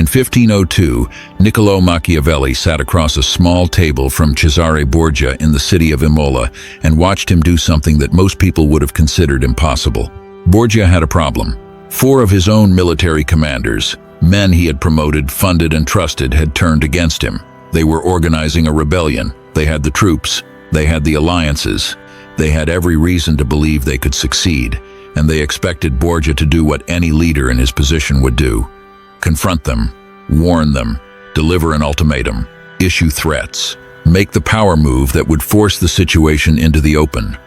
In 1502, Niccolò Machiavelli sat across a small table from Cesare Borgia in the city of Imola and watched him do something that most people would have considered impossible. Borgia had a problem. 4 of his own military commanders, men he had promoted, funded, and trusted, had turned against him. They were organizing a rebellion. They had the troops. They had the alliances. They had every reason to believe they could succeed, and they expected Borgia to do what any leader in his position would do. Confront them, warn them, deliver an ultimatum, issue threats, make the power move that would force the situation into the open.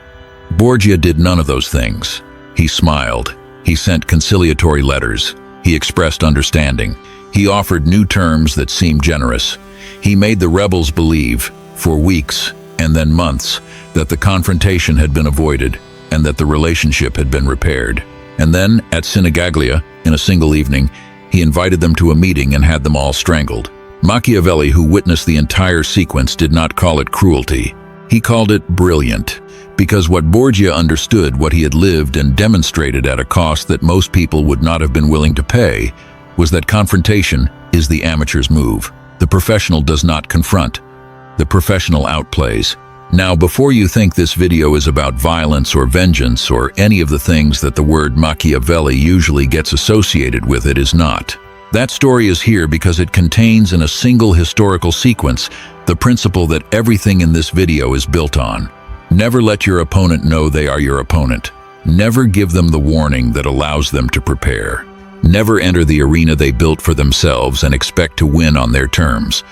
Borgia did none of those things. He smiled. He sent conciliatory letters. He expressed understanding. He offered new terms that seemed generous. He made the rebels believe, for weeks and then months, that the confrontation had been avoided and that the relationship had been repaired. And then, at Sinigaglia, in a single evening, he invited them to a meeting and had them all strangled. Machiavelli, who witnessed the entire sequence, did not call it cruelty. He called it brilliant, because what Borgia understood, what he had lived and demonstrated at a cost that most people would not have been willing to pay, was that confrontation is the amateur's move. The professional does not confront. The professional outplays. Now, before you think this video is about violence or vengeance or any of the things that the word Machiavelli usually gets associated with, it is not. That story is here because it contains in a single historical sequence the principle that everything in this video is built on. Never let your opponent know they are your opponent. Never give them the warning that allows them to prepare. Never enter the arena they built for themselves and expect to win on their terms.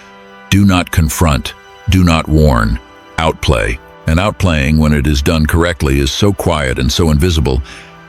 Do not confront. Do not warn. Outplay. And outplaying, when it is done correctly, is so quiet and so invisible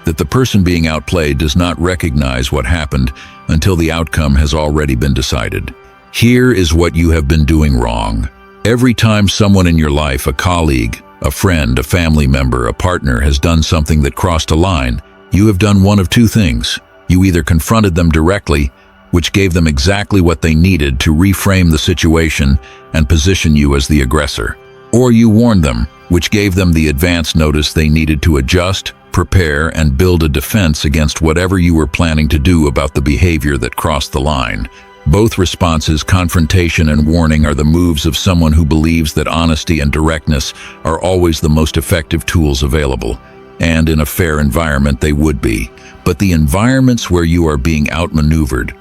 that the person being outplayed does not recognize what happened until the outcome has already been decided. Here is what you have been doing wrong. Every time someone in your life, a colleague, a friend, a family member, a partner, has done something that crossed a line, you have done one of two things. You either confronted them directly, which gave them exactly what they needed to reframe the situation and position you as the aggressor. Or you warned them, which gave them the advance notice they needed to adjust, prepare, and build a defense against whatever you were planning to do about the behavior that crossed the line. Both responses, confrontation and warning, are the moves of someone who believes that honesty and directness are always the most effective tools available. And in a fair environment, they would be. But the environments where you are being outmaneuvered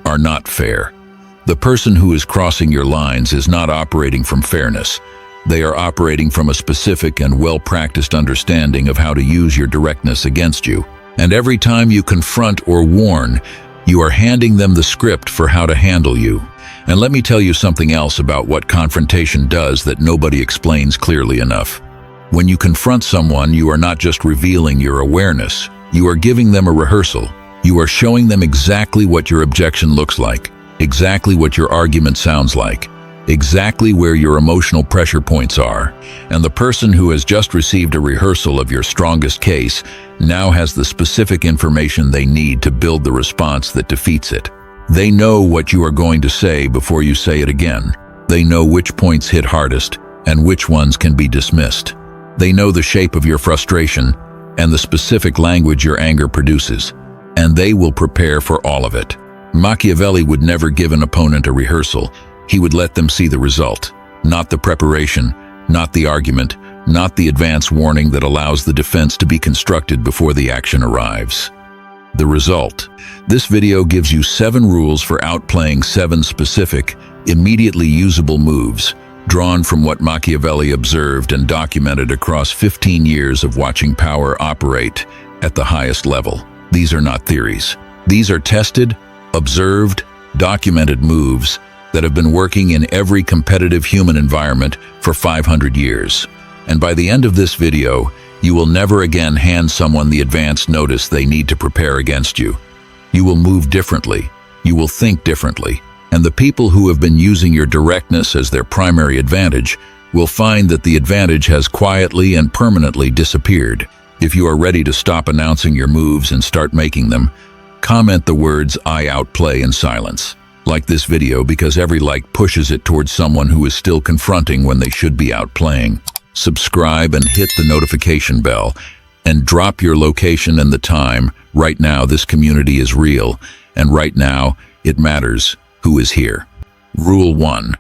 are not fair. The person who is crossing your lines is not operating from fairness. They are operating from a specific and well-practiced understanding of how to use your directness against you. And every time you confront or warn, you are handing them the script for how to handle you. And let me tell you something else about what confrontation does that nobody explains clearly enough. When you confront someone, you are not just revealing your awareness. You are giving them a rehearsal. You are showing them exactly what your objection looks like, exactly what your argument sounds like, exactly where your emotional pressure points are. And the person who has just received a rehearsal of your strongest case now has the specific information they need to build the response that defeats it. They know what you are going to say before you say it again. They know which points hit hardest and which ones can be dismissed. They know the shape of your frustration and the specific language your anger produces, and they will prepare for all of it. Machiavelli would never give an opponent a rehearsal. He would let them see the result, not the preparation, not the argument, not the advance warning that allows the defense to be constructed before the action arrives. The result. This video gives you 7 rules for outplaying 7 specific, immediately usable moves, drawn from what Machiavelli observed and documented across 15 years of watching power operate at the highest level. These are not theories. These are tested, observed, documented moves that have been working in every competitive human environment for 500 years. And by the end of this video, you will never again hand someone the advance notice they need to prepare against you. You will move differently. You will think differently. And the people who have been using your directness as their primary advantage will find that the advantage has quietly and permanently disappeared. If you are ready to stop announcing your moves and start making them, comment the words "I outplay" in silence. Like this video, because every like pushes it towards someone who is still confronting when they should be outplaying. Subscribe and hit the notification bell, and drop your location and the time. Right now, this community is real, and right now, It matters who is here. Rule 1.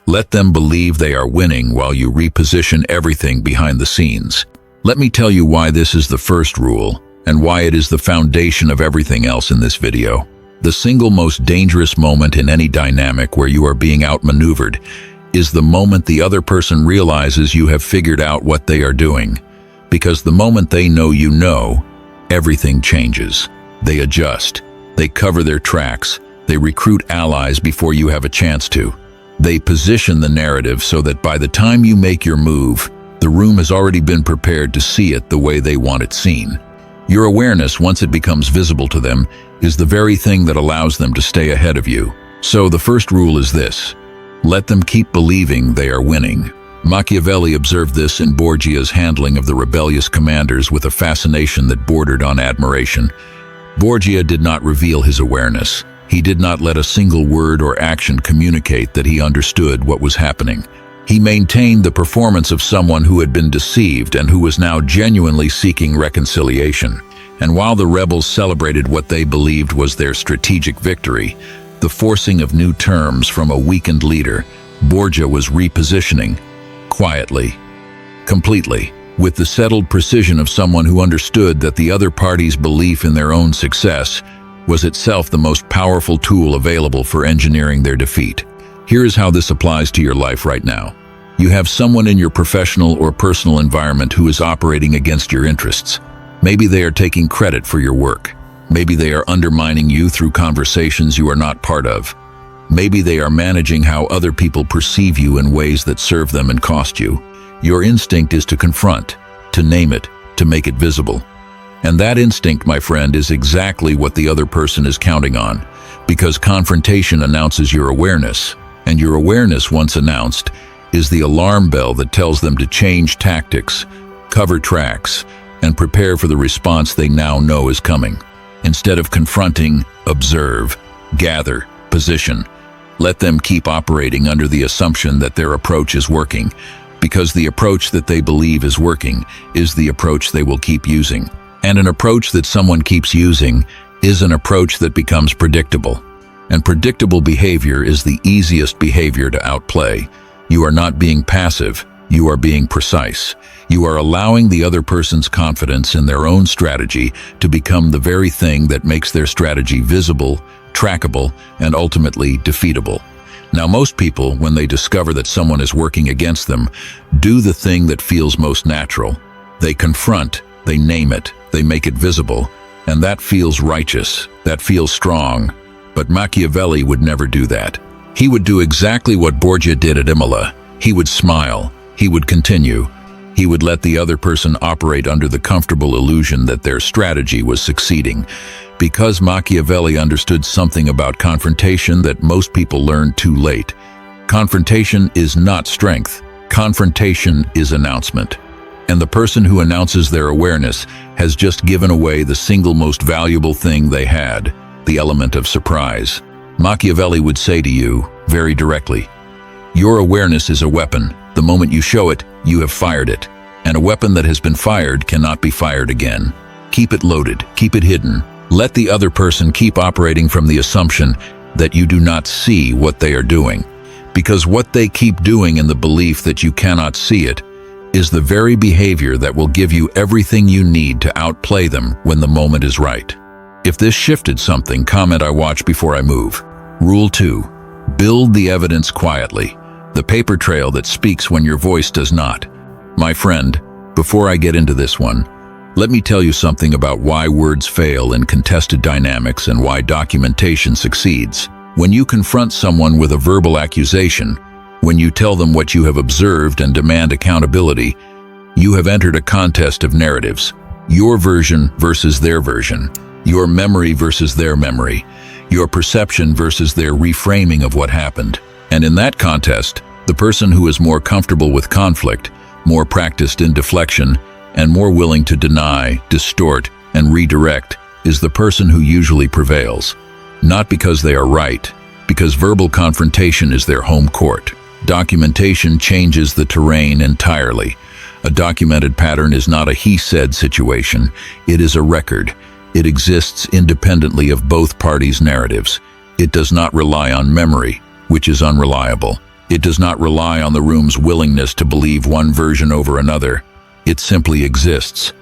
Let them believe they are winning while you reposition everything behind the scenes. Let me tell you why this is the first rule and why it is the foundation of everything else in this video. The single most dangerous moment in any dynamic where you are being outmaneuvered is the moment the other person realizes you have figured out what they are doing. Because the moment they know you know, everything changes. They adjust. They cover their tracks. They recruit allies before you have a chance to. They position the narrative so that by the time you make your move, the room has already been prepared to see it the way they want it seen. Your awareness, once it becomes visible to them, is the very thing that allows them to stay ahead of you. So the first rule is this: let them keep believing they are winning. Machiavelli observed this in Borgia's handling of the rebellious commanders with a fascination that bordered on admiration. Borgia did not reveal his awareness. He did not let a single word or action communicate that he understood what was happening. He maintained the performance of someone who had been deceived and who was now genuinely seeking reconciliation. And while the rebels celebrated what they believed was their strategic victory, the forcing of new terms from a weakened leader, Borgia was repositioning, quietly, completely, with the settled precision of someone who understood that the other party's belief in their own success was itself the most powerful tool available for engineering their defeat. Here is how this applies to your life right now. You have someone in your professional or personal environment who is operating against your interests. Maybe they are taking credit for your work. Maybe they are undermining you through conversations you are not part of. Maybe they are managing how other people perceive you in ways that serve them and cost you. Your instinct is to confront, to name it, to make it visible. And that instinct, my friend, is exactly what the other person is counting on, because confrontation announces your awareness, and your awareness, once announced, is the alarm bell that tells them to change tactics, cover tracks, and prepare for the response they now know is coming. Instead of confronting, observe, gather, position. Let them keep operating under the assumption that their approach is working, because the approach that they believe is working is the approach they will keep using. And an approach that someone keeps using is an approach that becomes predictable. And predictable behavior is the easiest behavior to outplay. You are not being passive, you are being precise. You are allowing the other person's confidence in their own strategy to become the very thing that makes their strategy visible, trackable, and ultimately defeatable. Now, most people, when they discover that someone is working against them, do the thing that feels most natural. They confront, they name it, they make it visible, and that feels righteous, that feels strong. But Machiavelli would never do that. He would do exactly what Borgia did at Imola. He would smile, he would continue. He would let the other person operate under the comfortable illusion that their strategy was succeeding. Because Machiavelli understood something about confrontation that most people learn too late. Confrontation is not strength. Confrontation is announcement. And the person who announces their awareness has just given away the single most valuable thing they had, the element of surprise. Machiavelli would say to you, very directly, your awareness is a weapon. The moment you show it, you have fired it. And a weapon that has been fired cannot be fired again. Keep it loaded, keep it hidden. Let the other person keep operating from the assumption that you do not see what they are doing. Because what they keep doing in the belief that you cannot see it is the very behavior that will give you everything you need to outplay them when the moment is right. If this shifted something, comment I watch before I move. Rule 2. Build the evidence quietly. The paper trail that speaks when your voice does not. My friend, before I get into this one, let me tell you something about why words fail in contested dynamics and why documentation succeeds. When you confront someone with a verbal accusation, when you tell them what you have observed and demand accountability, you have entered a contest of narratives. Your version versus their version. Your memory versus their memory. Your perception versus their reframing of what happened. And in that contest, the person who is more comfortable with conflict, more practiced in deflection, and more willing to deny, distort, and redirect is the person who usually prevails. Not because they are right, because verbal confrontation is their home court. Documentation changes the terrain entirely. A documented pattern is not a he-said situation. It is a record. It exists independently of both parties' narratives. It does not rely on memory, which is unreliable. It does not rely on the room's willingness to believe one version over another. It simply exists.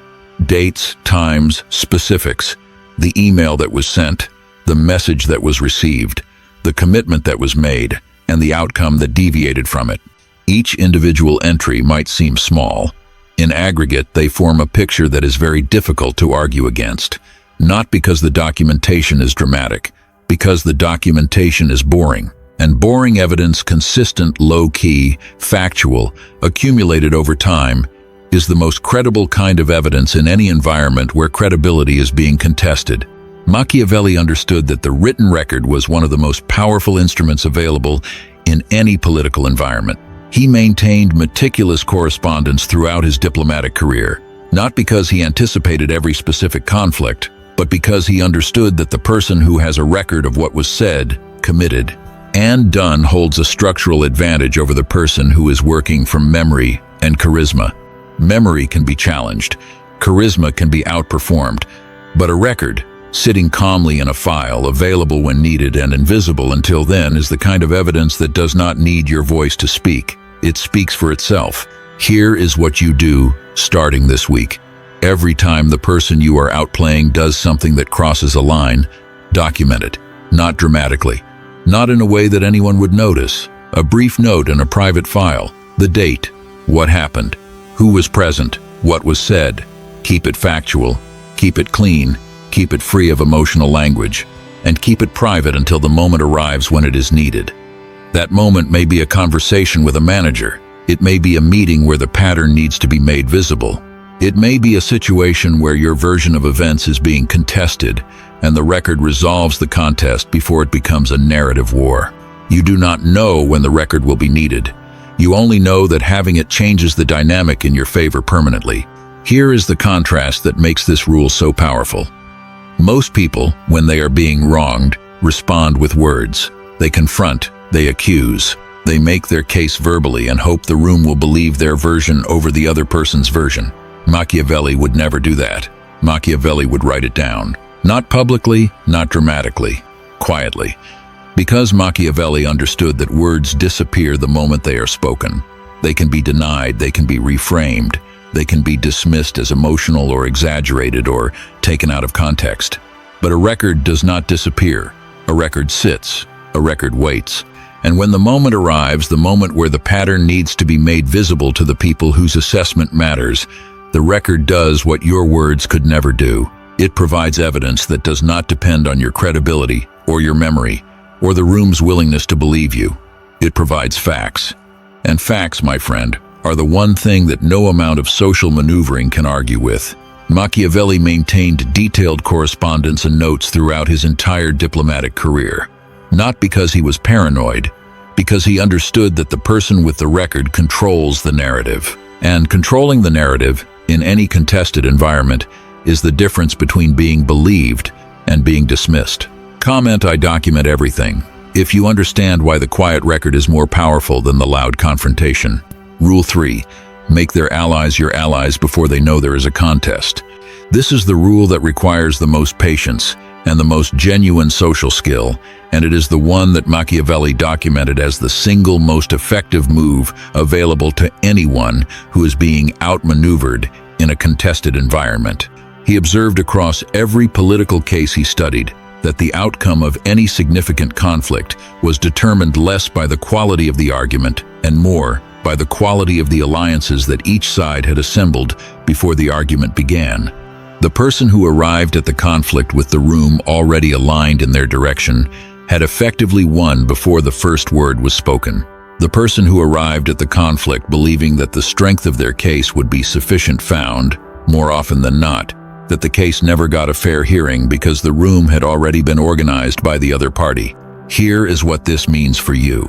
Dates, times, specifics, the email that was sent, the message that was received, the commitment that was made, and the outcome that deviated from it. Each individual entry might seem small. In aggregate, they form a picture that is very difficult to argue against, not because the documentation is dramatic, because the documentation is boring. And boring evidence, consistent, low-key, factual, accumulated over time, is the most credible kind of evidence in any environment where credibility is being contested. Machiavelli understood that the written record was one of the most powerful instruments available in any political environment. He maintained meticulous correspondence throughout his diplomatic career, not because he anticipated every specific conflict, but because he understood that the person who has a record of what was said, committed, and done holds a structural advantage over the person who is working from memory and charisma. Memory can be challenged, charisma can be outperformed, but a record, sitting calmly in a file, available when needed and invisible until then, is the kind of evidence that does not need your voice to speak. It speaks for itself. Here is what you do starting this week. Every time the person you are outplaying does something that crosses a line, document it, not dramatically, not in a way that anyone would notice. A brief note in a private file, the date, what happened, who was present, what was said. Keep it factual, keep it clean, keep it free of emotional language, and keep it private until the moment arrives when it is needed. That moment may be a conversation with a manager. It may be a meeting where the pattern needs to be made visible. It may be a situation where your version of events is being contested, and the record resolves the contest before it becomes a narrative war. You do not know when the record will be needed. You only know that having it changes the dynamic in your favor permanently. Here is the contrast that makes this rule so powerful. Most people, when they are being wronged, respond with words. They confront, they accuse, they make their case verbally and hope the room will believe their version over the other person's version. Machiavelli would never do that. Machiavelli would write it down. Not publicly, not dramatically, quietly. Because Machiavelli understood that words disappear the moment they are spoken. They can be denied, they can be reframed, they can be dismissed as emotional or exaggerated or taken out of context. But a record does not disappear. A record sits, a record waits. And when the moment arrives, the moment where the pattern needs to be made visible to the people whose assessment matters, the record does what your words could never do. It provides evidence that does not depend on your credibility or your memory or the room's willingness to believe you. It provides facts. And facts, my friend, are the one thing that no amount of social maneuvering can argue with. Machiavelli maintained detailed correspondence and notes throughout his entire diplomatic career. Not because he was paranoid, because he understood that the person with the record controls the narrative. And controlling the narrative, in any contested environment, is the difference between being believed and being dismissed. Comment, I document everything. If you understand why the quiet record is more powerful than the loud confrontation. Rule 3. Make their allies your allies before they know there is a contest. This is the rule that requires the most patience and the most genuine social skill, and it is the one that Machiavelli documented as the single most effective move available to anyone who is being outmaneuvered in a contested environment. He observed across every political case he studied that the outcome of any significant conflict was determined less by the quality of the argument and more by the quality of the alliances that each side had assembled before the argument began. The person who arrived at the conflict with the room already aligned in their direction had effectively won before the first word was spoken. The person who arrived at the conflict believing that the strength of their case would be sufficient found, more often than not, that the case never got a fair hearing because the room had already been organized by the other party. Here is what this means for you.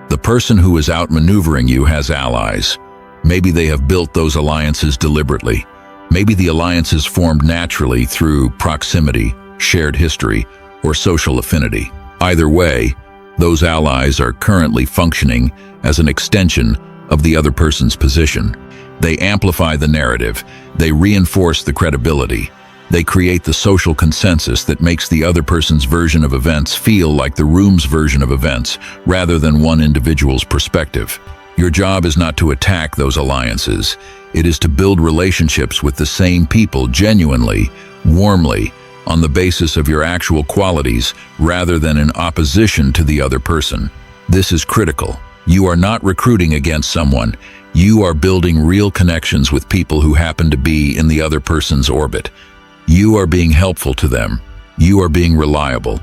The person who is outmaneuvering you has allies. Maybe they have built those alliances deliberately. Maybe the alliances formed naturally through proximity, shared history, or social affinity. Either way, those allies are currently functioning as an extension of the other person's position. They amplify the narrative, they reinforce the credibility, They create the social consensus that makes the other person's version of events feel like the room's version of events, rather than one individual's perspective. Your job is not to attack those alliances. It is to build relationships with the same people genuinely, warmly, on the basis of your actual qualities, rather than in opposition to the other person. This is critical. You are not recruiting against someone. You are building real connections with people who happen to be in the other person's orbit. You are being helpful to them. You are being reliable.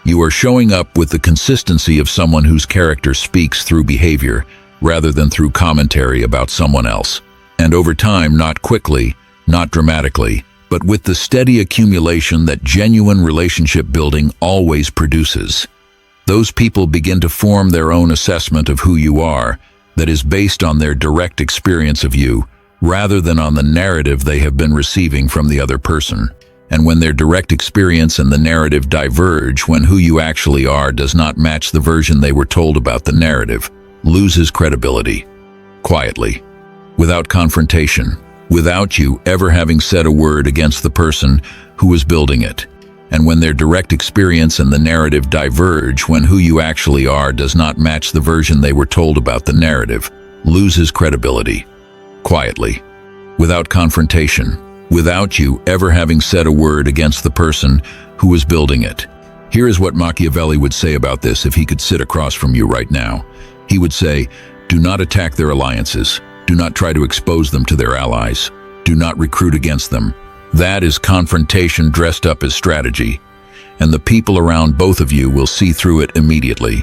You are showing up with the consistency of someone whose character speaks through behavior, rather than through commentary about someone else. And over time, not quickly, not dramatically, but with the steady accumulation that genuine relationship building always produces. Those people begin to form their own assessment of who you are, that is based on their direct experience of you, rather than on the narrative they have been receiving from the other person. And when their direct experience and the narrative diverge, when who you actually are does not match the version they were told about, the narrative loses credibility. Quietly, without confrontation, without you ever having said a word against the person who is building it. And when their direct experience and the narrative diverge, when who you actually are does not match the version they were told about, the narrative loses credibility. Quietly, without confrontation, without you ever having said a word against the person who is building it. Here is what Machiavelli would say about this if he could sit across from you right now. He would say, do not attack their alliances. Do not try to expose them to their allies. Do not recruit against them. That is confrontation dressed up as strategy. And the people around both of you will see through it immediately.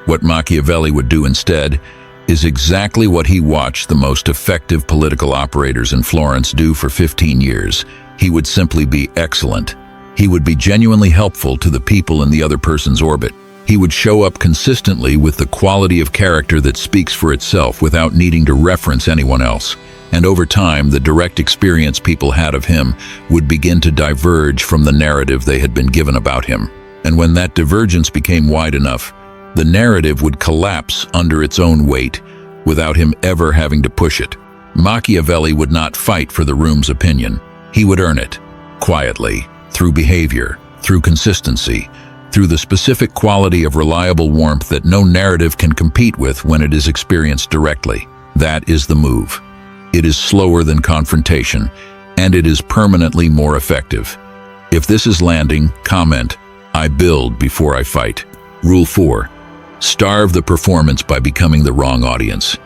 What Machiavelli would do instead is exactly what he watched the most effective political operators in Florence do for 15 years. He would simply be excellent. He would be genuinely helpful to the people in the other person's orbit. He would show up consistently with the quality of character that speaks for itself without needing to reference anyone else. And over time, the direct experience people had of him would begin to diverge from the narrative they had been given about him. And when that divergence became wide enough, the narrative would collapse under its own weight without him ever having to push it. Machiavelli would not fight for the room's opinion. He would earn it, quietly, through behavior, through consistency, through the specific quality of reliable warmth that no narrative can compete with when it is experienced directly. That is the move. It is slower than confrontation, and it is permanently more effective. If this is landing, comment, I build before I fight. Rule 4. Starve the performance by becoming the wrong audience.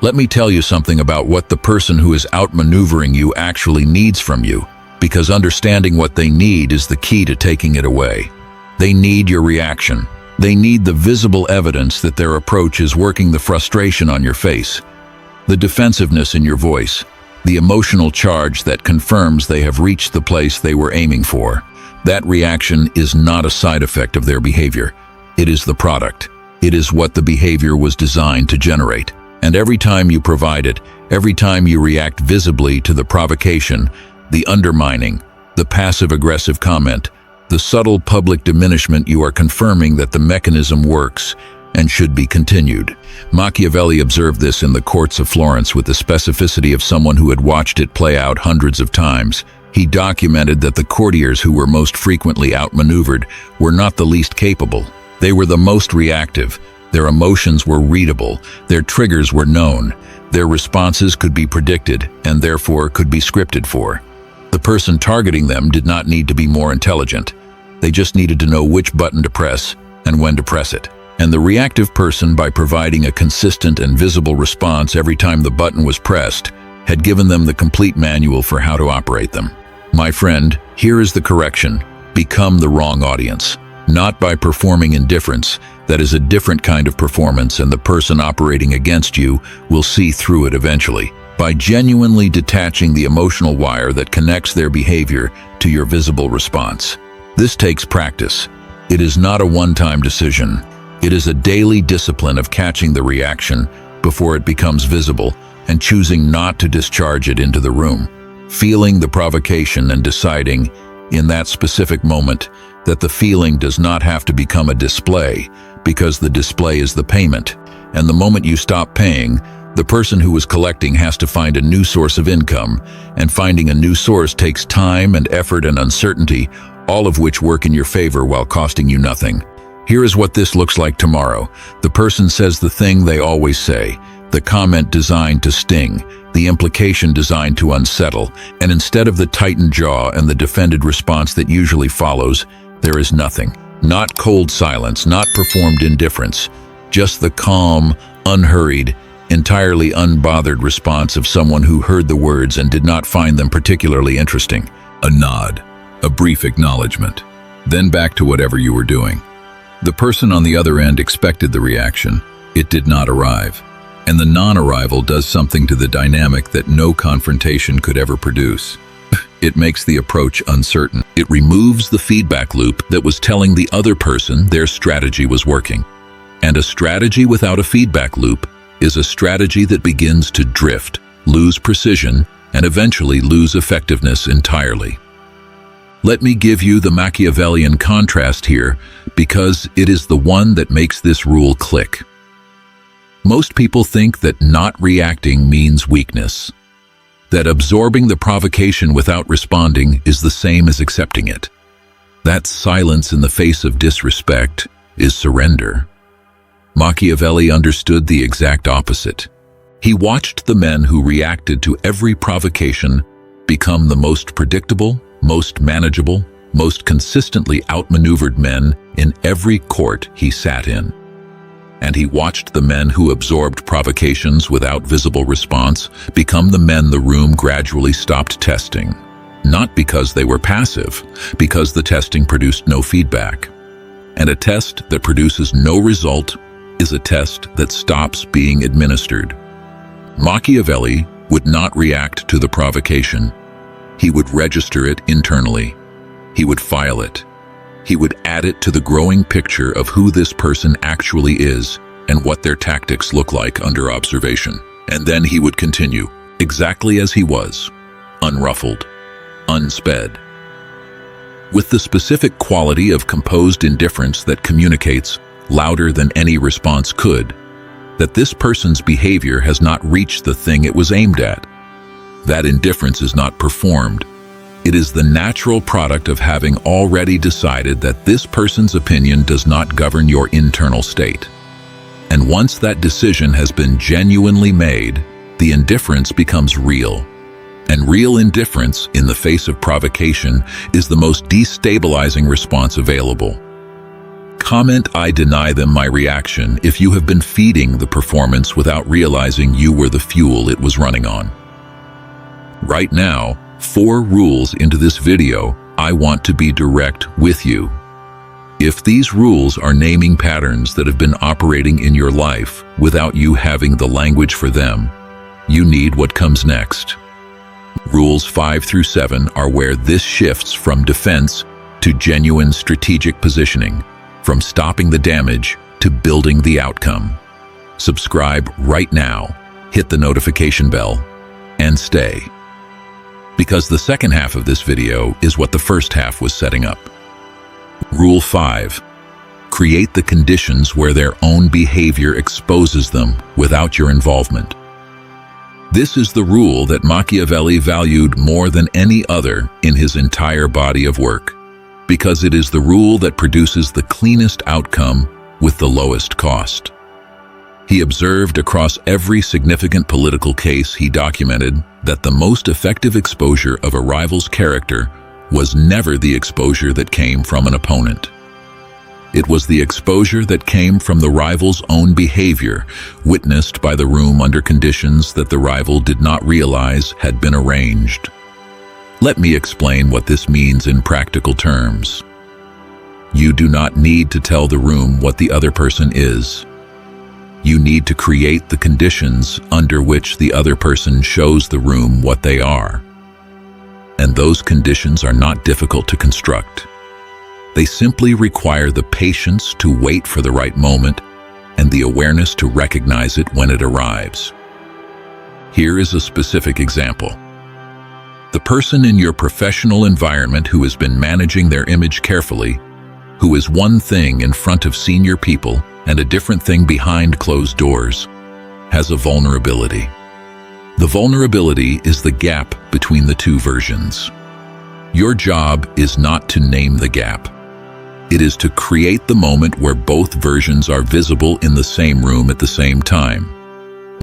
Let me tell you something about what the person who is outmaneuvering you actually needs from you, because understanding what they need is the key to taking it away. They need your reaction. They need the visible evidence that their approach is working, the frustration on your face, the defensiveness in your voice, the emotional charge that confirms they have reached the place they were aiming for. That reaction is not a side effect of their behavior. It is the product. It is what the behavior was designed to generate. And every time you provide it, every time you react visibly to the provocation, the undermining, the passive-aggressive comment, the subtle public diminishment, you are confirming that the mechanism works and should be continued. Machiavelli observed this in the courts of Florence with the specificity of someone who had watched it play out hundreds of times. He documented that the courtiers who were most frequently outmaneuvered were not the least capable. They were the most reactive. Their emotions were readable. Their triggers were known. Their responses could be predicted and therefore could be scripted for. The person targeting them did not need to be more intelligent. They just needed to know which button to press and when to press it. And the reactive person, by providing a consistent and visible response every time the button was pressed, had given them the complete manual for how to operate them. My friend, here is the correction. Become the wrong audience. Not by performing indifference. That is a different kind of performance, and the person operating against you will see through it eventually. By genuinely detaching the emotional wire that connects their behavior to your visible response. This takes practice. It is not a one-time decision. It is a daily discipline of catching the reaction before it becomes visible and choosing not to discharge it into the room. Feeling the provocation and deciding, in that specific moment, that the feeling does not have to become a display, because the display is the payment. And the moment you stop paying, The person who is collecting has to find a new source of income, and finding a new source takes time and effort and uncertainty, all of which work in your favor while costing you nothing. Here is what this looks like tomorrow. The person says the thing they always say, the comment designed to sting, the implication designed to unsettle, and instead of the tightened jaw and the defended response that usually follows, there is nothing. Not cold silence, not performed indifference, just the calm, unhurried, entirely unbothered response of someone who heard the words and did not find them particularly interesting. A nod, a brief acknowledgement, then back to whatever you were doing. The person on the other end expected the reaction. It did not arrive. And the non-arrival does something to the dynamic that no confrontation could ever produce. It makes the approach uncertain. It removes the feedback loop that was telling the other person their strategy was working. And a strategy without a feedback loop is a strategy that begins to drift, lose precision, and eventually lose effectiveness entirely. Let me give you the Machiavellian contrast here, because it is the one that makes this rule click. Most people think that not reacting means weakness, that absorbing the provocation without responding is the same as accepting it. That silence in the face of disrespect is surrender. Machiavelli understood the exact opposite. He watched the men who reacted to every provocation become the most predictable, most manageable, most consistently outmaneuvered men in every court he sat in. And he watched the men who absorbed provocations without visible response become the men the room gradually stopped testing. Not because they were passive, because the testing produced no feedback. And a test that produces no result is a test that stops being administered. Machiavelli would not react to the provocation. He would register it internally. He would file it. He would add it to the growing picture of who this person actually is and what their tactics look like under observation. And then he would continue, exactly as he was, unruffled, unsped, with the specific quality of composed indifference that communicates, louder than any response could, that this person's behavior has not reached the thing it was aimed at. That indifference is not performed. It is the natural product of having already decided that this person's opinion does not govern your internal state. And once that decision has been genuinely made, the indifference becomes real. And real indifference in the face of provocation is the most destabilizing response available. Comment "I deny them my reaction" if you have been feeding the performance without realizing you were the fuel it was running on. Right now, 4 rules into this video, I want to be direct with you. If these rules are naming patterns that have been operating in your life without you having the language for them, you need what comes next. Rules 5 through 7 are where this shifts from defense to genuine strategic positioning, from stopping the damage to building the outcome. Subscribe right now, hit the notification bell, and stay. Because the second half of this video is what the first half was setting up. Rule 5. Create the conditions where their own behavior exposes them without your involvement. This is the rule that Machiavelli valued more than any other in his entire body of work, because it is the rule that produces the cleanest outcome with the lowest cost. He observed across every significant political case he documented that the most effective exposure of a rival's character was never the exposure that came from an opponent. It was the exposure that came from the rival's own behavior, witnessed by the room under conditions that the rival did not realize had been arranged. Let me explain what this means in practical terms. You do not need to tell the room what the other person is. You need to create the conditions under which the other person shows the room what they are. And those conditions are not difficult to construct. They simply require the patience to wait for the right moment and the awareness to recognize it when it arrives. Here is a specific example. The person in your professional environment who has been managing their image carefully, who is one thing in front of senior people and a different thing behind closed doors, has a vulnerability. The vulnerability is the gap between the two versions. Your job is not to name the gap. It is to create the moment where both versions are visible in the same room at the same time.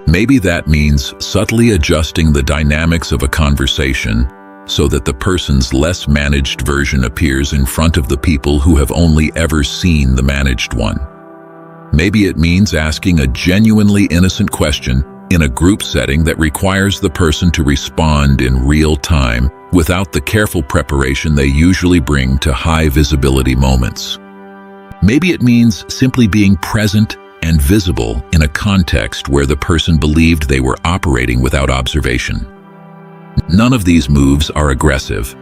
Maybe that means subtly adjusting the dynamics of a conversation so that the person's less managed version appears in front of the people who have only ever seen the managed one. Maybe it means asking a genuinely innocent question in a group setting that requires the person to respond in real time without the careful preparation they usually bring to high visibility moments. Maybe it means simply being present and visible in a context where the person believed they were operating without observation. None of these moves are aggressive.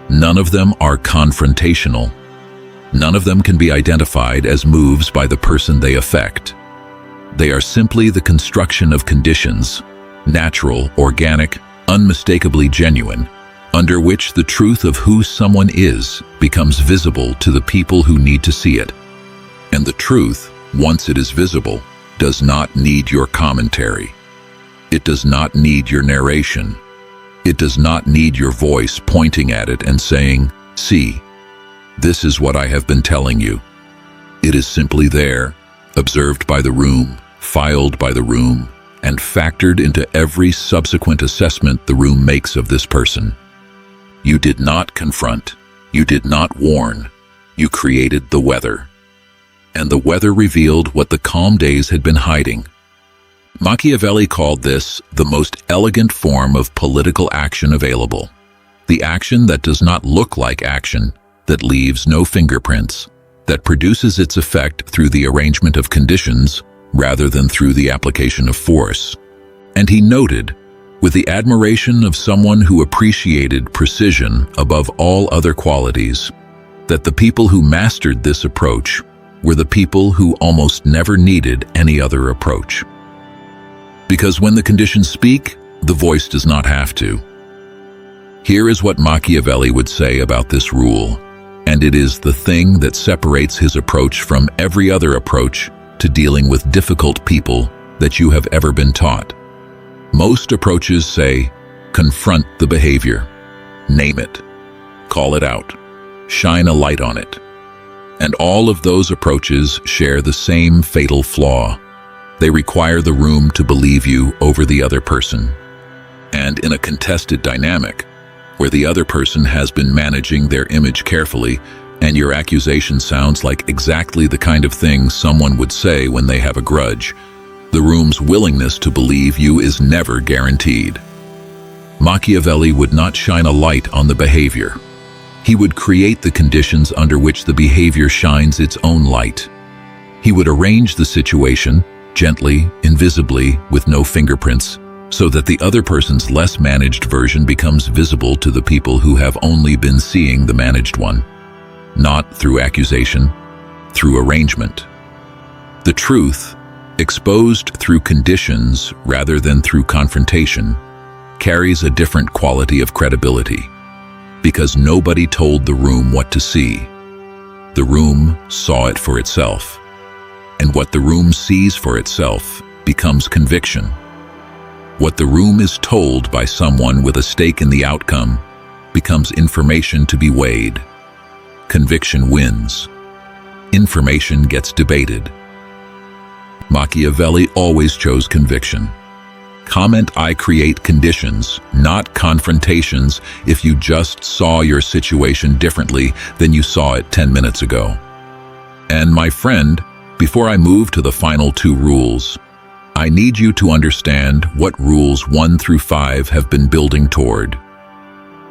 None of them are confrontational. None of them can be identified as moves by the person they affect. They are simply the construction of conditions, natural, organic, unmistakably genuine, under which the truth of who someone is becomes visible to the people who need to see it. And the truth, once it is visible, does not need your commentary. It does not need your narration. It does not need your voice pointing at it and saying, "See, this is what I have been telling you." It is simply there, observed by the room, filed by the room, and factored into every subsequent assessment the room makes of this person. You did not confront. You did not warn. You created the weather. And the weather revealed what the calm days had been hiding. Machiavelli called this the most elegant form of political action available. The action that does not look like action, that leaves no fingerprints, that produces its effect through the arrangement of conditions rather than through the application of force. And he noted, with the admiration of someone who appreciated precision above all other qualities, that the people who mastered this approach were the people who almost never needed any other approach. Because when the conditions speak, the voice does not have to. Here is what Machiavelli would say about this rule, and it is the thing that separates his approach from every other approach to dealing with difficult people that you have ever been taught. Most approaches say, confront the behavior, name it, call it out, shine a light on it. And all of those approaches share the same fatal flaw. They require the room to believe you over the other person. And in a contested dynamic, where the other person has been managing their image carefully, and your accusation sounds like exactly the kind of thing someone would say when they have a grudge, the room's willingness to believe you is never guaranteed. Machiavelli would not shine a light on the behavior. He would create the conditions under which the behavior shines its own light. He would arrange the situation, gently, invisibly, with no fingerprints, so that the other person's less managed version becomes visible to the people who have only been seeing the managed one. Not through accusation, through arrangement. The truth, exposed through conditions rather than through confrontation, carries a different quality of credibility, because nobody told the room what to see. The room saw it for itself, and what the room sees for itself becomes conviction. What the room is told by someone with a stake in the outcome becomes information to be weighed. Conviction wins. Information gets debated. Machiavelli always chose conviction. Comment: I create conditions, not confrontations, if you just saw your situation differently than you saw it 10 minutes ago. And my friend, before I move to the final two rules, I need you to understand what rules 1 through 5 have been building toward.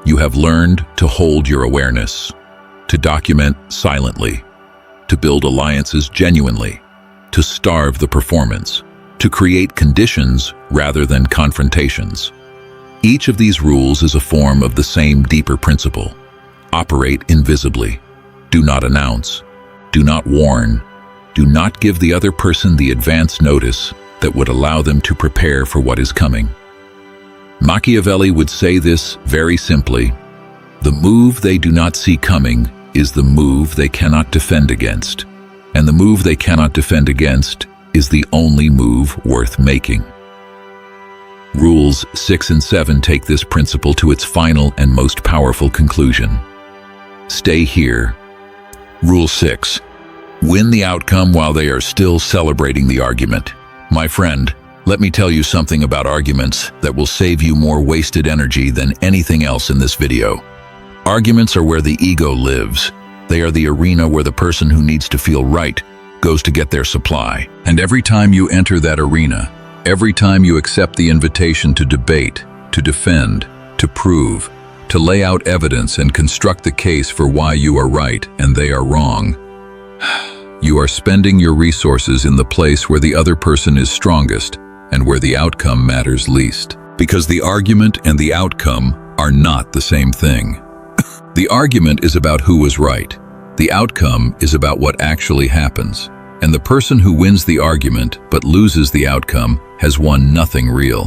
You have learned to hold your awareness, to document silently, to build alliances genuinely, to starve the performance, to create conditions rather than confrontations. Each of these rules is a form of the same deeper principle. Operate invisibly. Do not announce. Do not warn. Do not give the other person the advance notice that would allow them to prepare for what is coming. Machiavelli would say this very simply: the move they do not see coming is the move they cannot defend against, and the move they cannot defend against is the only move worth making. Rules 6 and 7 take this principle to its final and most powerful conclusion. Stay here. Rule 6. Win the outcome while they are still celebrating the argument. My friend, let me tell you something about arguments that will save you more wasted energy than anything else in this video. Arguments are where the ego lives. They are the arena where the person who needs to feel right goes to get their supply. And every time you enter that arena, every time you accept the invitation to debate, to defend, to prove, to lay out evidence and construct the case for why you are right and they are wrong, you are spending your resources in the place where the other person is strongest and where the outcome matters least. Because the argument and the outcome are not the same thing. The argument is about who was right. The outcome is about what actually happens. And the person who wins the argument but loses the outcome has won nothing real.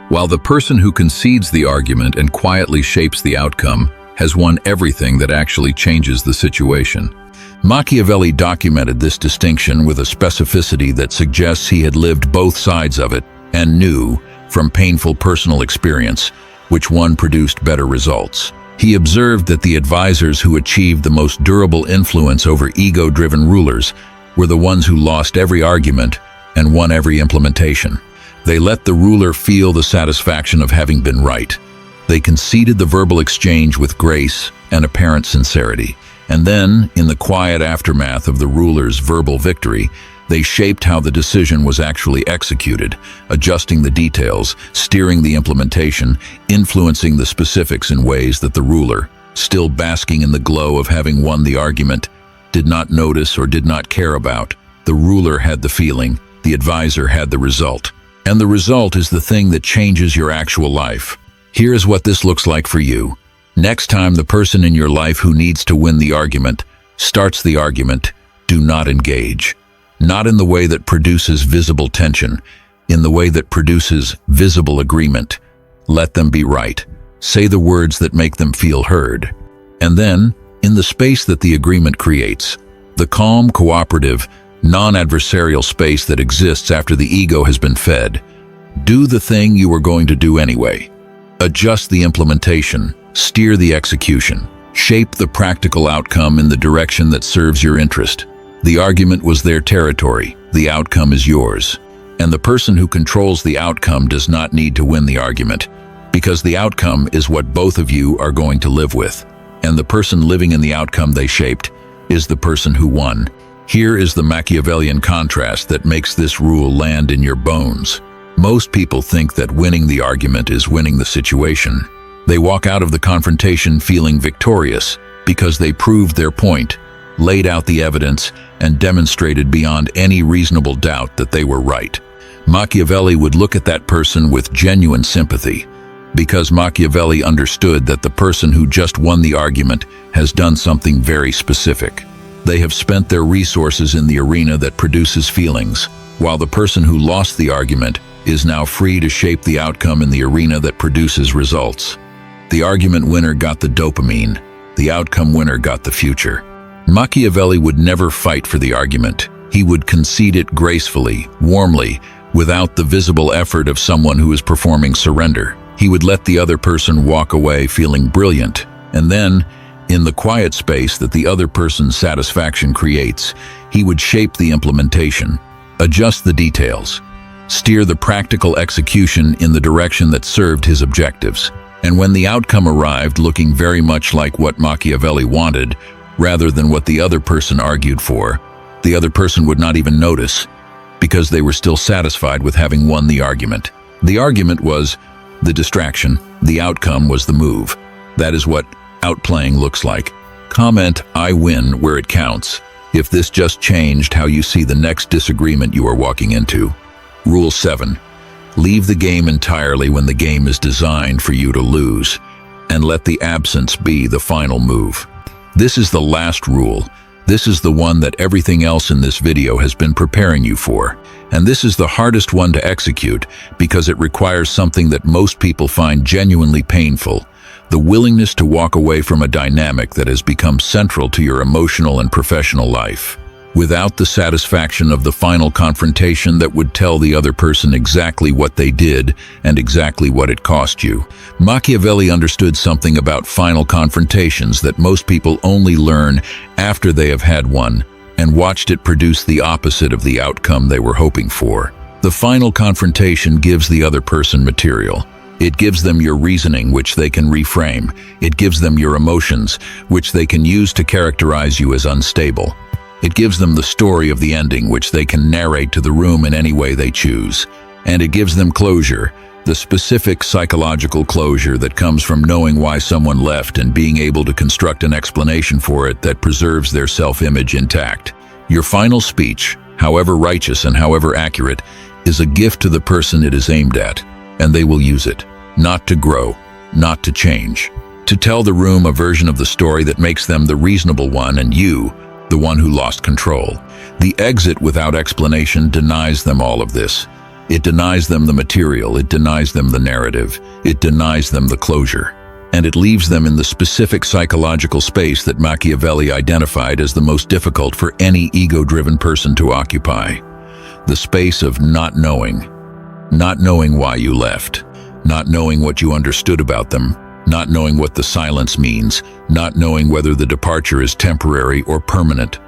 While the person who concedes the argument and quietly shapes the outcome has won everything that actually changes the situation. Machiavelli documented this distinction with a specificity that suggests he had lived both sides of it and knew, from painful personal experience, which one produced better results. He observed that the advisors who achieved the most durable influence over ego-driven rulers were the ones who lost every argument and won every implementation. They let the ruler feel the satisfaction of having been right. They conceded the verbal exchange with grace and apparent sincerity. And then, in the quiet aftermath of the ruler's verbal victory, they shaped how the decision was actually executed, adjusting the details, steering the implementation, influencing the specifics in ways that the ruler, still basking in the glow of having won the argument, did not notice or did not care about. The ruler had the feeling, the advisor had the result. And the result is the thing that changes your actual life. Here's what this looks like for you. Next time the person in your life who needs to win the argument starts the argument, do not engage. Not in the way that produces visible tension, in the way that produces visible agreement. Let them be right. Say the words that make them feel heard. And then, in the space that the agreement creates, the calm, cooperative, non-adversarial space that exists after the ego has been fed, do the thing you were going to do anyway. Adjust the implementation, steer the execution, shape the practical outcome in the direction that serves your interest. The argument was their territory, the outcome is yours. And the person who controls the outcome does not need to win the argument, because the outcome is what both of you are going to live with. And the person living in the outcome they shaped is the person who won. Here is the Machiavellian contrast that makes this rule land in your bones. Most people think that winning the argument is winning the situation. They walk out of the confrontation feeling victorious because they proved their point, laid out the evidence, and demonstrated beyond any reasonable doubt that they were right. Machiavelli would look at that person with genuine sympathy, because Machiavelli understood that the person who just won the argument has done something very specific. They have spent their resources in the arena that produces feelings, while the person who lost the argument is now free to shape the outcome in the arena that produces results. The argument winner got the dopamine, the outcome winner got the future. Machiavelli would never fight for the argument. He would concede it gracefully, warmly, without the visible effort of someone who is performing surrender. He would let the other person walk away feeling brilliant, and then, in the quiet space that the other person's satisfaction creates, he would shape the implementation, adjust the details, steer the practical execution in the direction that served his objectives. And when the outcome arrived looking very much like what Machiavelli wanted, rather than what the other person argued for, the other person would not even notice, because they were still satisfied with having won the argument. The argument was the distraction, the outcome was the move. That is what outplaying looks like. Comment, "I win" where it counts, if this just changed how you see the next disagreement you are walking into. Rule 7. Leave the game entirely when the game is designed for you to lose, and let the absence be the final move. This is the last rule. This is the one that everything else in this video has been preparing you for. And this is the hardest one to execute because it requires something that most people find genuinely painful: the willingness to walk away from a dynamic that has become central to your emotional and professional life. without the satisfaction of the final confrontation that would tell the other person exactly what they did and exactly what it cost you. Machiavelli understood something about final confrontations that most people only learn after they have had one and watched it produce the opposite of the outcome they were hoping for. The final confrontation gives the other person material. It gives them your reasoning, which they can reframe. It gives them your emotions, which they can use to characterize you as unstable. It gives them the story of the ending, which they can narrate to the room in any way they choose. And it gives them closure, the specific psychological closure that comes from knowing why someone left and being able to construct an explanation for it that preserves their self-image intact. Your final speech, however righteous and however accurate, is a gift to the person it is aimed at, and they will use it, not to grow, not to change, to tell the room a version of the story that makes them the reasonable one and you, the one who lost control. The exit without explanation denies them all of this. It denies them the material, it denies them the narrative, it denies them the closure. And it leaves them in the specific psychological space that Machiavelli identified as the most difficult for any ego-driven person to occupy. The space of not knowing why you left, not knowing what you understood about them, not knowing what the silence means, not knowing whether the departure is temporary or permanent,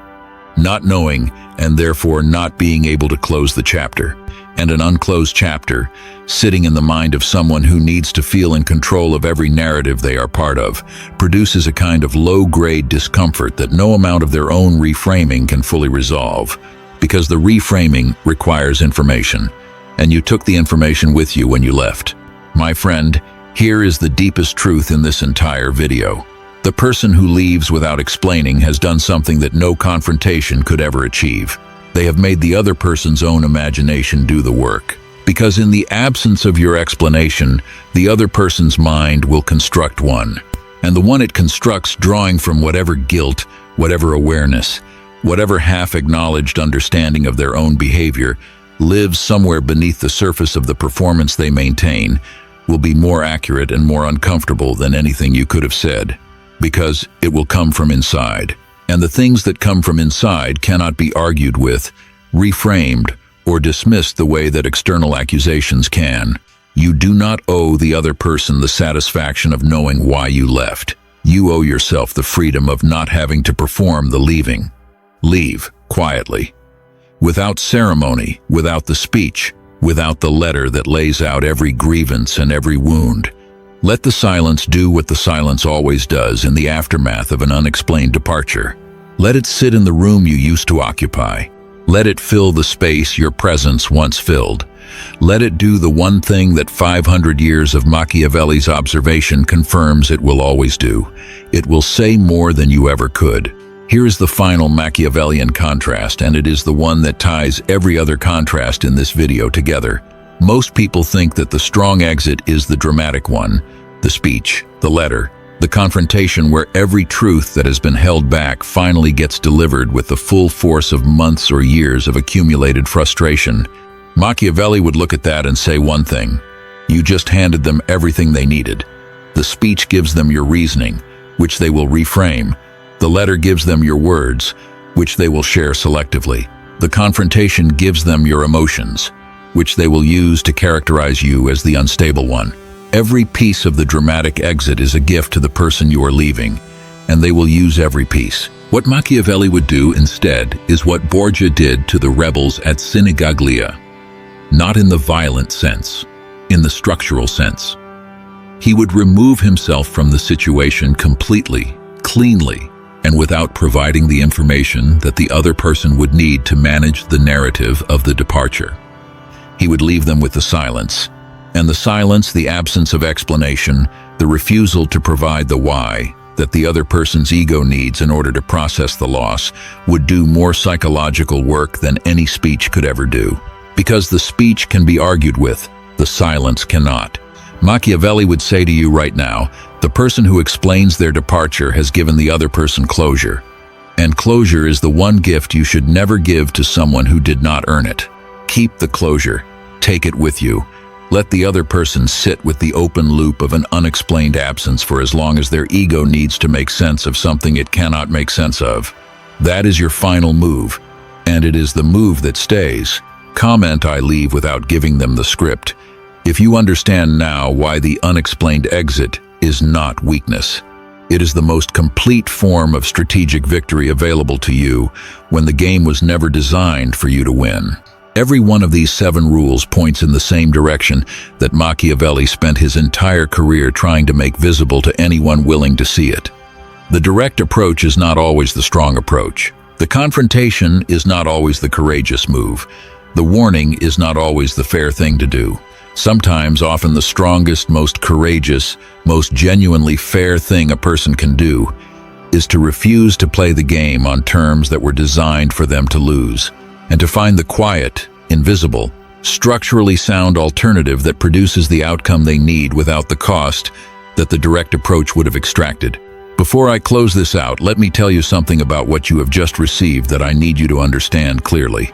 not knowing and therefore not being able to close the chapter. And an unclosed chapter, sitting in the mind of someone who needs to feel in control of every narrative they are part of, produces a kind of low-grade discomfort that no amount of their own reframing can fully resolve, because the reframing requires information, and you took the information with you when you left. My friend, here is the deepest truth in this entire video. The person who leaves without explaining has done something that no confrontation could ever achieve. They have made the other person's own imagination do the work. Because in the absence of your explanation, the other person's mind will construct one. And the one it constructs, drawing from whatever guilt, whatever awareness, whatever half-acknowledged understanding of their own behavior, lives somewhere beneath the surface of the performance they maintain, will be more accurate and more uncomfortable than anything you could have said, because it will come from inside. And the things that come from inside cannot be argued with, reframed, or dismissed the way that external accusations can. You do not owe the other person the satisfaction of knowing why you left. You owe yourself the freedom of not having to perform the leaving. Leave quietly, without ceremony, without the speech, without the letter that lays out every grievance and every wound. Let the silence do what the silence always does in the aftermath of an unexplained departure. Let it sit in the room you used to occupy. Let it fill the space your presence once filled. Let it do the one thing that 500 years of Machiavelli's observation confirms it will always do. It will say more than you ever could. Here is the final Machiavellian contrast, and it is the one that ties every other contrast in this video together. Most people think that the strong exit is the dramatic one, the speech, the letter, the confrontation where every truth that has been held back finally gets delivered with the full force of months or years of accumulated frustration. Machiavelli would look at that and say one thing: you just handed them everything they needed. The speech gives them your reasoning, which they will reframe. The letter gives them your words, which they will share selectively. The confrontation gives them your emotions, which they will use to characterize you as the unstable one. Every piece of the dramatic exit is a gift to the person you are leaving, and they will use every piece. What Machiavelli would do instead is what Borgia did to the rebels at Sinigaglia. Not in the violent sense, in the structural sense. He would remove himself from the situation completely, cleanly, and without providing the information that the other person would need to manage the narrative of the departure. He would leave them with the silence. And the silence, the absence of explanation, the refusal to provide the why that the other person's ego needs in order to process the loss, would do more psychological work than any speech could ever do. Because the speech can be argued with, the silence cannot. Machiavelli would say to you right now, the person who explains their departure has given the other person closure. And closure is the one gift you should never give to someone who did not earn it. Keep the closure. Take it with you. Let the other person sit with the open loop of an unexplained absence for as long as their ego needs to make sense of something it cannot make sense of. That is your final move. and it is the move that stays. Comment I leave without giving them the script. If you understand now why the unexplained exit is not weakness, it is the most complete form of strategic victory available to you when the game was never designed for you to win. Every one of these 7 rules points in the same direction that Machiavelli spent his entire career trying to make visible to anyone willing to see it. The direct approach is not always the strong approach. The confrontation is not always the courageous move. The warning is not always the fair thing to do. Sometimes, often the strongest, most courageous, most genuinely fair thing a person can do is to refuse to play the game on terms that were designed for them to lose, and to find the quiet, invisible, structurally sound alternative that produces the outcome they need without the cost that the direct approach would have extracted. Before I close this out, let me tell you something about what you have just received that I need you to understand clearly.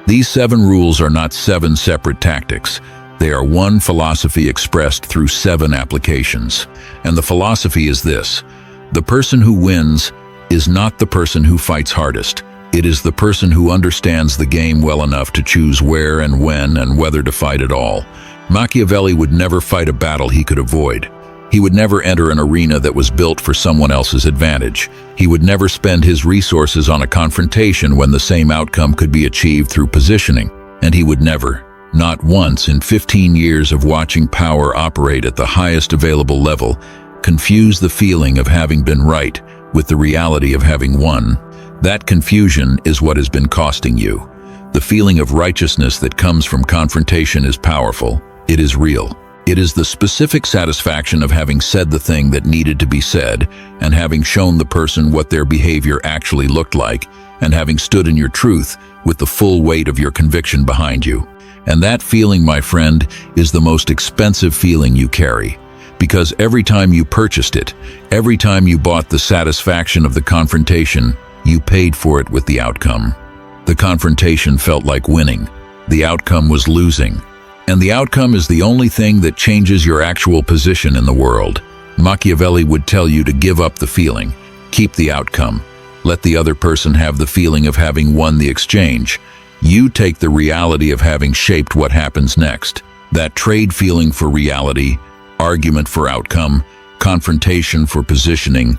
These 7 rules are not 7 separate tactics. They are one philosophy expressed through 7 applications. And the philosophy is this: the person who wins is not the person who fights hardest. It is the person who understands the game well enough to choose where and when and whether to fight at all. Machiavelli would never fight a battle he could avoid. He would never enter an arena that was built for someone else's advantage. He would never spend his resources on a confrontation when the same outcome could be achieved through positioning. And he would never, not once in 15 years of watching power operate at the highest available level, confuse the feeling of having been right with the reality of having won. That confusion is what has been costing you. The feeling of righteousness that comes from confrontation is powerful. It is real. It is the specific satisfaction of having said the thing that needed to be said, and having shown the person what their behavior actually looked like, and having stood in your truth with the full weight of your conviction behind you. And that feeling, my friend, is the most expensive feeling you carry. Because every time you purchased it, every time you bought the satisfaction of the confrontation, you paid for it with the outcome. The confrontation felt like winning. The outcome was losing. And the outcome is the only thing that changes your actual position in the world. Machiavelli would tell you to give up the feeling, keep the outcome. Let the other person have the feeling of having won the exchange. You take the reality of having shaped what happens next. That trade feeling for reality, argument for outcome, confrontation for positioning,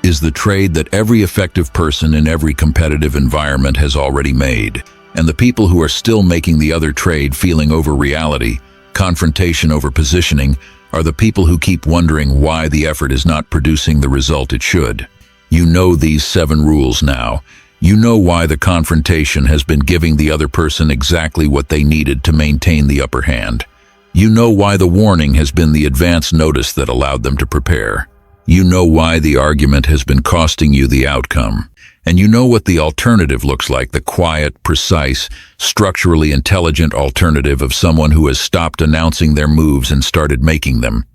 is the trade that every effective person in every competitive environment has already made. And the people who are still making the other trade, feeling over reality, confrontation over positioning, are the people who keep wondering why the effort is not producing the result it should. You know these 7 rules now. You know why the confrontation has been giving the other person exactly what they needed to maintain the upper hand. You know why the warning has been the advance notice that allowed them to prepare. You know why the argument has been costing you the outcome. And you know what the alternative looks like, the quiet, precise, structurally intelligent alternative of someone who has stopped announcing their moves and started making them.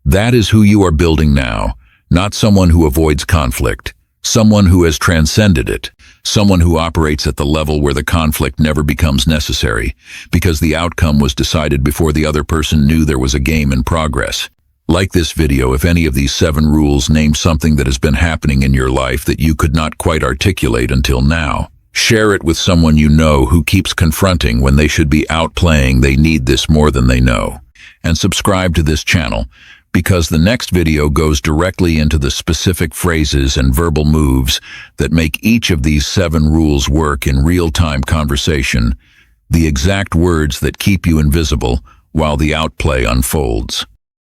That is who you are building now, not someone who avoids conflict, someone who has transcended it, someone who operates at the level where the conflict never becomes necessary, because the outcome was decided before the other person knew there was a game in progress. Like this video if any of these 7 rules name something that has been happening in your life that you could not quite articulate until now. Share it with someone you know who keeps confronting when they should be outplaying. They need this more than they know. And subscribe to this channel, because the next video goes directly into the specific phrases and verbal moves that make each of these 7 rules work in real-time conversation, the exact words that keep you invisible while the outplay unfolds.